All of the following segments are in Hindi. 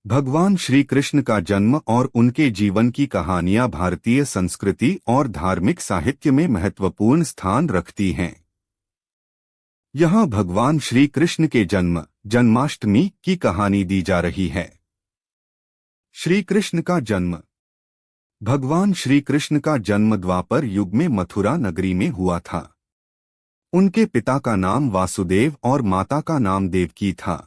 भगवान श्री कृष्ण का जन्म और उनके जीवन की कहानियां भारतीय संस्कृति और धार्मिक साहित्य में महत्वपूर्ण स्थान रखती हैं। यहाँ भगवान श्री कृष्ण के जन्माष्टमी की कहानी दी जा रही है। श्री कृष्ण का जन्म। भगवान श्री कृष्ण का जन्म द्वापर युग में मथुरा नगरी में हुआ था। उनके पिता का नाम वासुदेव और माता का नाम देवकी था।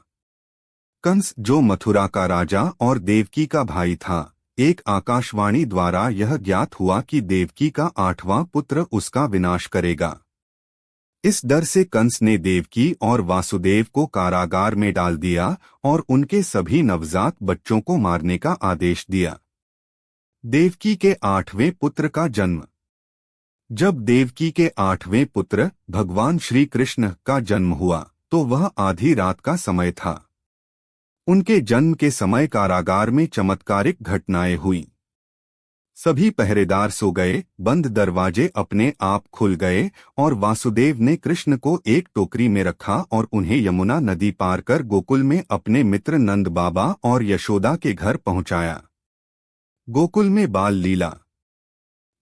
कंस, जो मथुरा का राजा और देवकी का भाई था, एक आकाशवाणी द्वारा यह ज्ञात हुआ कि देवकी का 8वां पुत्र उसका विनाश करेगा। इस डर से कंस ने देवकी और वासुदेव को कारागार में डाल दिया और उनके सभी नवजात बच्चों को मारने का आदेश दिया। देवकी के 8वें पुत्र का जन्म। जब देवकी के 8वें पुत्र भगवान श्री कृष्ण का जन्म हुआ तो वह आधी रात का समय था। उनके जन्म के समय कारागार में चमत्कारिक घटनाएं हुई। सभी पहरेदार सो गए, बंद दरवाजे अपने आप खुल गए और वासुदेव ने कृष्ण को एक टोकरी में रखा और उन्हें यमुना नदी पार कर गोकुल में अपने मित्र नंद बाबा और यशोदा के घर पहुंचाया। गोकुल में बाल लीला।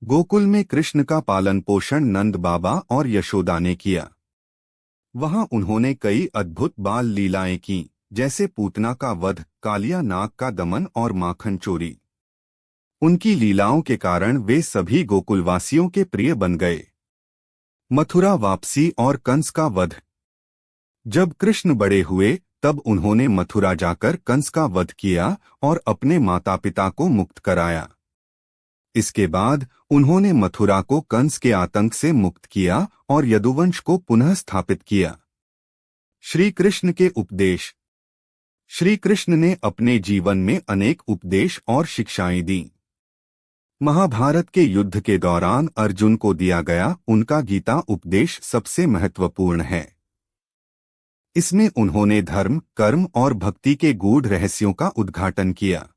गोकुल में कृष्ण का पालन पोषण नंद बाबा और यशोदा ने किया। वहां उन्होंने कई अद्भुत बाल लीलाएं की, जैसे पूतना का वध, कालिया नाग का दमन और माखन चोरी। उनकी लीलाओं के कारण वे सभी गोकुलवासियों के प्रिय बन गए। मथुरा वापसी और कंस का वध। जब कृष्ण बड़े हुए तब उन्होंने मथुरा जाकर कंस का वध किया और अपने माता पिता को मुक्त कराया। इसके बाद उन्होंने मथुरा को कंस के आतंक से मुक्त किया और यदुवंश को पुनः स्थापित किया। श्री कृष्ण के उपदेश। श्री कृष्ण ने अपने जीवन में अनेक उपदेश और शिक्षाएं दी। महाभारत के युद्ध के दौरान अर्जुन को दिया गया उनका गीता उपदेश सबसे महत्वपूर्ण है। इसमें उन्होंने धर्म, कर्म और भक्ति के गूढ़ रहस्यों का उद्घाटन किया।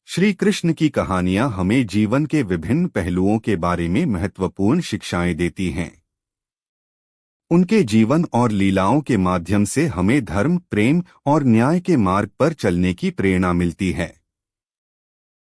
श्री कृष्ण की कहानियां हमें जीवन के विभिन्न पहलुओं के बारे में महत्वपूर्ण शिक्षाएं देती हैं। उनके जीवन और लीलाओं के माध्यम से हमें धर्म, प्रेम और न्याय के मार्ग पर चलने की प्रेरणा मिलती है।